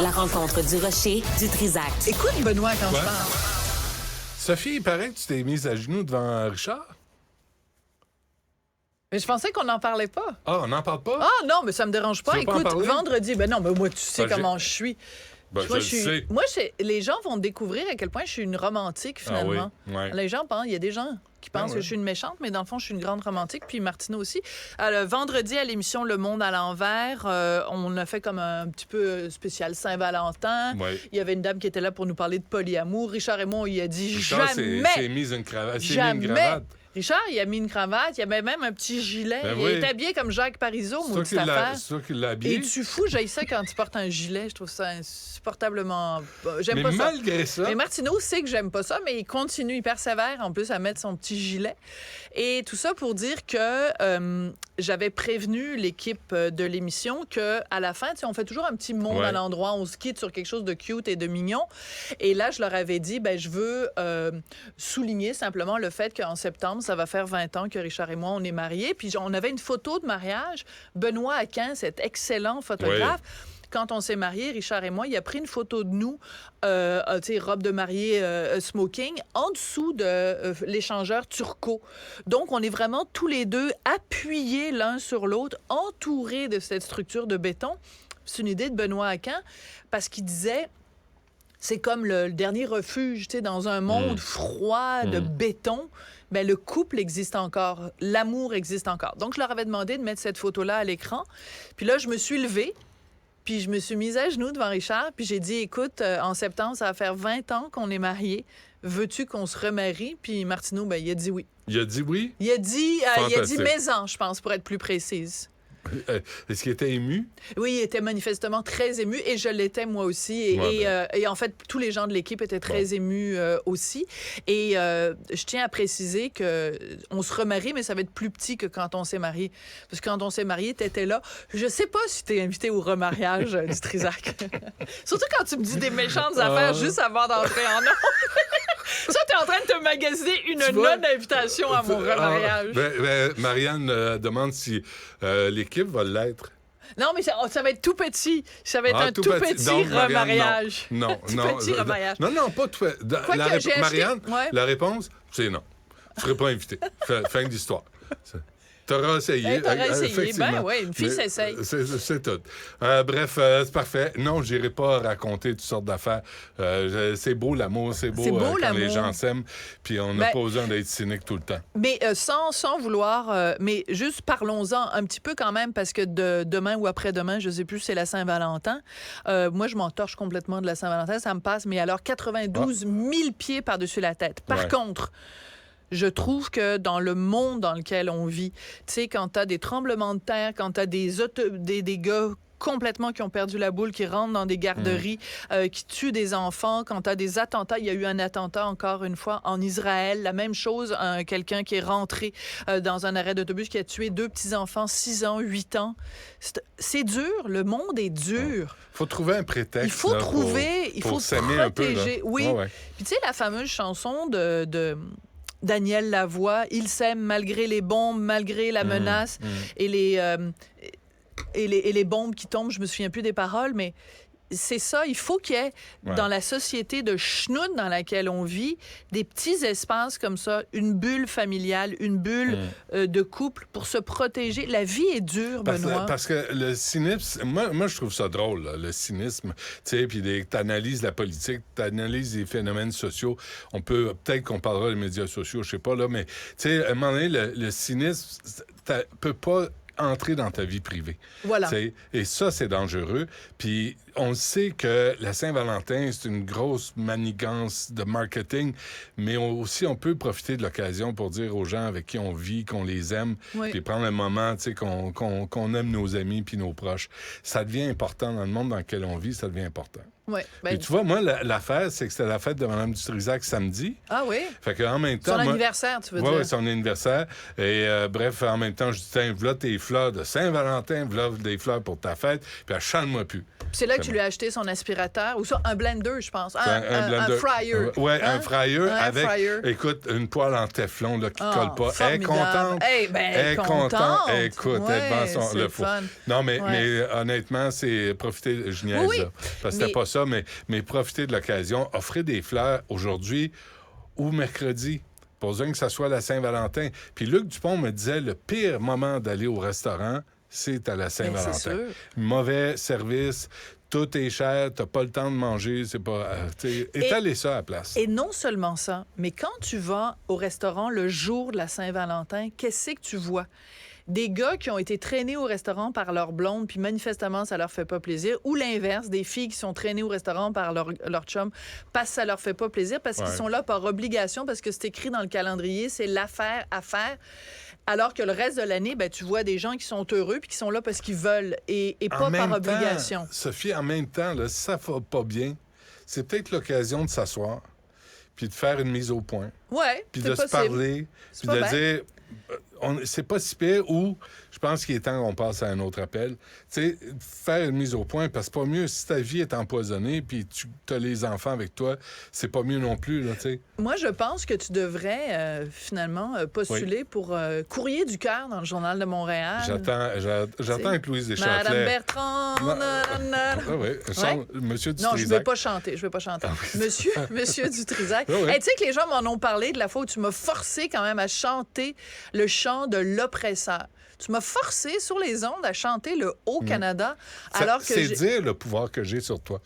La rencontre du rocher du Trisac. Écoute, Benoît, quand je parle. Sophie, il paraît que tu t'es mise à genoux devant Richard. Mais je pensais qu'on n'en parlait pas. Ah, on n'en parle pas? Ah non, mais ça me dérange pas. Tu veux pas en Écoute, parler? vendredi, non, mais moi, tu sais Ben, comment je suis. Ben, je le sais. Moi, les gens vont découvrir à quel point je suis une romantique, finalement. Ah oui, ouais. Les gens pensent, il y a des gens qui pensent que je suis une méchante, mais dans le fond, je suis une grande romantique, puis Martineau aussi. Alors, vendredi, à l'émission Le Monde à l'envers, on a fait comme un petit peu spécial Saint-Valentin. Ouais. Il y avait une dame qui était là pour nous parler de polyamour. Richard et moi, on y a dit Richard jamais. s'est mis une cravate. Jamais. Richard, il a mis une cravate, il avait même un petit gilet. Ben il oui. est habillé comme Jacques Parizeau, C'est maudite toi affaire. qui l'as habillé. Et tu fous, j'haïs ça quand tu portes un gilet. Je trouve ça insupportablement... J'aime Mais pas ça. malgré ça... Mais Martineau sait que j'aime pas ça, mais il continue, il persévère en plus à mettre son petit gilet. Et tout ça pour dire que j'avais prévenu l'équipe de l'émission que à la fin, tu sais, on fait toujours un petit monde à l'endroit, on se quitte sur quelque chose de cute et de mignon. Et là, je leur avais dit, je veux souligner simplement le fait qu'en septembre, ça va faire 20 ans que Richard et moi, on est mariés. Puis on avait une photo de mariage. Benoît Aquin, cet excellent photographe, quand on s'est mariés, Richard et moi, il a pris une photo de nous, tu sais, robe de mariée, smoking, en dessous de l'échangeur turco. Donc, on est vraiment tous les deux appuyés l'un sur l'autre, entourés de cette structure de béton. C'est une idée de Benoît Aquin, parce qu'il disait... C'est comme le dernier refuge, tu sais, dans un monde froid de béton. Ben, le couple existe encore. L'amour existe encore. Donc, je leur avais demandé de mettre cette photo-là à l'écran. Puis là, je me suis levée. Puis je me suis mise à genoux devant Richard. Puis j'ai dit, écoute, en septembre, ça va faire 20 ans qu'on est mariés. Veux-tu qu'on se remarie? Puis Martineau, il a dit oui. Il a dit oui? Il a dit maison, je pense, pour être plus précise. Est-ce qu'il était ému? Oui, il était manifestement très ému et je l'étais moi aussi. Et en fait, tous les gens de l'équipe étaient très émus aussi. Et je tiens à préciser que on se remarie, mais ça va être plus petit que quand on s'est marié. Parce que quand on s'est marié, t'étais là. Je sais pas si t'es invité au remariage du Trisac. Surtout quand tu me dis des méchantes affaires juste avant d'entrer en ondes. Ça, t'es en train de te magasiner une non-invitation à mon remariage. Marianne demande si l'équipe va l'être. Non, mais ça va être tout petit. Ça va être un tout petit Donc, remariage. Non, petit remariage. Non, pas tout petit. Marianne, la réponse, c'est non. Tu ne serais pas invité. Fin de l'histoire. T'auras essayé. Une fille s'essaye. C'est tout. Bref, c'est parfait. Non, j'irai pas raconter toutes sortes d'affaires. C'est beau l'amour, c'est beau quand l'amour. Les gens s'aiment, puis on n'a pas besoin d'être cynique tout le temps. Mais sans vouloir, mais juste parlons-en un petit peu quand même, parce que demain ou après-demain, je sais plus, c'est la Saint-Valentin. Moi, je m'entorche complètement de la Saint-Valentin, ça me passe, mais alors 92 000 pieds par-dessus la tête. Par contre... Je trouve que dans le monde dans lequel on vit, tu sais, quand t'as des tremblements de terre, quand t'as des gars complètement qui ont perdu la boule, qui rentrent dans des garderies, qui tuent des enfants, quand t'as des attentats, il y a eu un attentat encore une fois en Israël, la même chose, quelqu'un qui est rentré dans un arrêt d'autobus qui a tué 2 petits-enfants, 6 ans, 8 ans. C'est dur, le monde est dur. Il faut trouver un prétexte. Il faut s'aimer un peu. Oui. Puis tu sais, la fameuse chanson de Daniel Lavoie, il s'aime malgré les bombes, malgré la menace et les bombes qui tombent, je me souviens plus des paroles, mais c'est ça, il faut qu'il y ait dans la société de schnout dans laquelle on vit, des petits espaces comme ça, une bulle familiale, une bulle de couple pour se protéger. La vie est dure, Benoît. Parce que le cynisme, moi je trouve ça drôle, là, le cynisme, tu sais, puis t'analyses la politique, t'analyses les phénomènes sociaux. Peut-être qu'on parlera des médias sociaux, je sais pas, là, mais tu sais, à un moment donné, le cynisme peut pas entrer dans ta vie privée. Voilà. T'sais, et ça, c'est dangereux. Puis on sait que la Saint-Valentin, c'est une grosse manigance de marketing, mais aussi, on peut profiter de l'occasion pour dire aux gens avec qui on vit, qu'on les aime, puis prendre un moment, tu sais, qu'on aime nos amis puis nos proches. Ça devient important dans le monde dans lequel on vit, ça devient important. Ouais, puis tu vois, moi, l'affaire, c'est que c'était la fête de Mme Dutrisac samedi. Ah oui? Fait qu'en même temps... Son anniversaire, tu veux dire? Oui, son anniversaire. Et bref, en même temps, je dis, tiens, voilà tes fleurs de Saint-Valentin, voilà des fleurs pour ta fête, puis chante-moi plus. C'est là que tu lui as acheté son aspirateur, ou ça, un blender, je pense. Un blender. fryer. Oui, Hein? un fryer avec, écoute, une poêle en téflon là, qui colle pas. Elle est contente. Elle est contente. Écoute, elle vend le four. Fun. Non, mais honnêtement, c'est profiter, je niaise, là, parce que c'était pas ça, mais profiter de l'occasion, offrir des fleurs aujourd'hui ou mercredi. Pas besoin que ça soit la Saint-Valentin. Puis Luc Dupont me disait, le pire moment d'aller au restaurant, c'est à la Saint-Valentin. C'est sûr. Mauvais service, tout est cher, t'as pas le temps de manger, c'est pas... étaler ça à la place. Et non seulement ça, mais quand tu vas au restaurant le jour de la Saint-Valentin, qu'est-ce que tu vois? Des gars qui ont été traînés au restaurant par leur blonde, puis manifestement, ça leur fait pas plaisir. Ou l'inverse, des filles qui sont traînées au restaurant par leur chum parce que ça leur fait pas plaisir, parce qu'ils sont là par obligation, parce que c'est écrit dans le calendrier, c'est l'affaire à faire. Alors que le reste de l'année, ben, tu vois des gens qui sont heureux puis qui sont là parce qu'ils veulent et pas par obligation. Sophie, en même temps, là, si ça va pas bien, c'est peut-être l'occasion de s'asseoir puis de faire une mise au point. Ouais, puis de se parler, puis de dire... c'est pas si pire, ou je pense qu'il est temps qu'on passe à un autre appel. Tu sais, faire une mise au point, parce que c'est pas mieux si ta vie est empoisonnée puis tu as les enfants avec toi, c'est pas mieux non plus, là, tu sais. Moi, je pense que tu devrais finalement postuler pour Courrier du cœur dans le Journal de Montréal. J'attends avec Louise Deschâtelet. Madame Bertrand. Monsieur Dutrisac. Non, je ne vais pas chanter. Monsieur Dutrisac. Tu sais que les gens m'en ont parlé de la fois où tu m'as forcé quand même à chanter le chant de l'oppresseur. Tu m'as forcé sur les ondes à chanter le Haut-Canada. C'est dire le pouvoir que j'ai sur toi.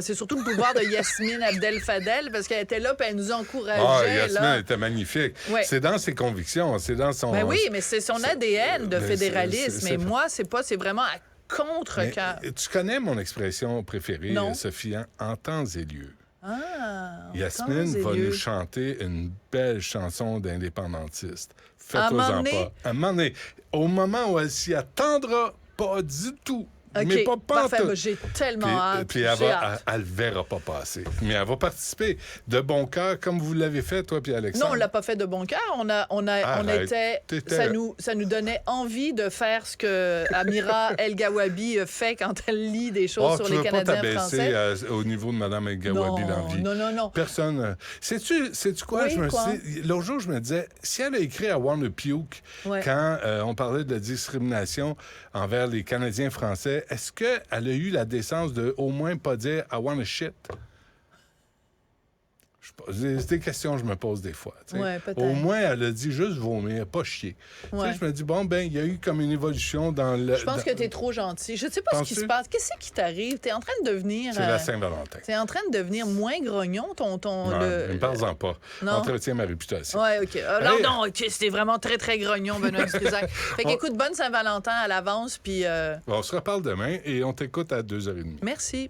C'est surtout le pouvoir de Yasmine Abdel-Fadel, parce qu'elle était là et elle nous encourageait. Yasmine était magnifique. Ouais. C'est dans ses convictions, c'est dans son... Ben oui, mais c'est son ADN de fédéralisme. Et moi, c'est vraiment à contre-cœur. Tu connais mon expression préférée, Sophie, en temps et lieu. Yasmine va nous chanter une belle chanson d'indépendantiste. Faites-en pas. À un moment donné, au moment où elle s'y attendra pas du tout. Mais pas parfait. J'ai tellement hâte. Puis elle le verra pas passer. Mais elle va participer de bon cœur, comme vous l'avez fait, toi puis Alexandre. Non, on l'a pas fait de bon cœur. Ça nous donnait envie de faire ce que Amira El-Gawabi fait quand elle lit des choses sur les Canadiens français. Au niveau de Mme El-Gawabi dans la vie. Non. Personne. Sais-tu quoi? Oui, l'autre jour, je me disais, si elle a écrit à Warner Puke quand on parlait de discrimination envers les Canadiens français, est-ce qu'elle a eu la décence de au moins pas dire « I want to shit ». C'est des questions que je me pose des fois. Au moins, elle a dit juste vomir, pas chier. Je me dis, il y a eu comme une évolution dans le... Je pense que t'es trop gentil. Je ne sais pas ce qui se passe. Qu'est-ce qui t'arrive? T'es en train de devenir... C'est la Saint-Valentin. T'es en train de devenir moins grognon, Non, ne me parle-en pas. Entretiens ma réputation. Oui, OK. Non, c'était vraiment très, très grognon, Benoît Dutrisac. Fait qu'écoute, bonne Saint-Valentin à l'avance, puis... On se reparle demain et on t'écoute à 2h30. Merci.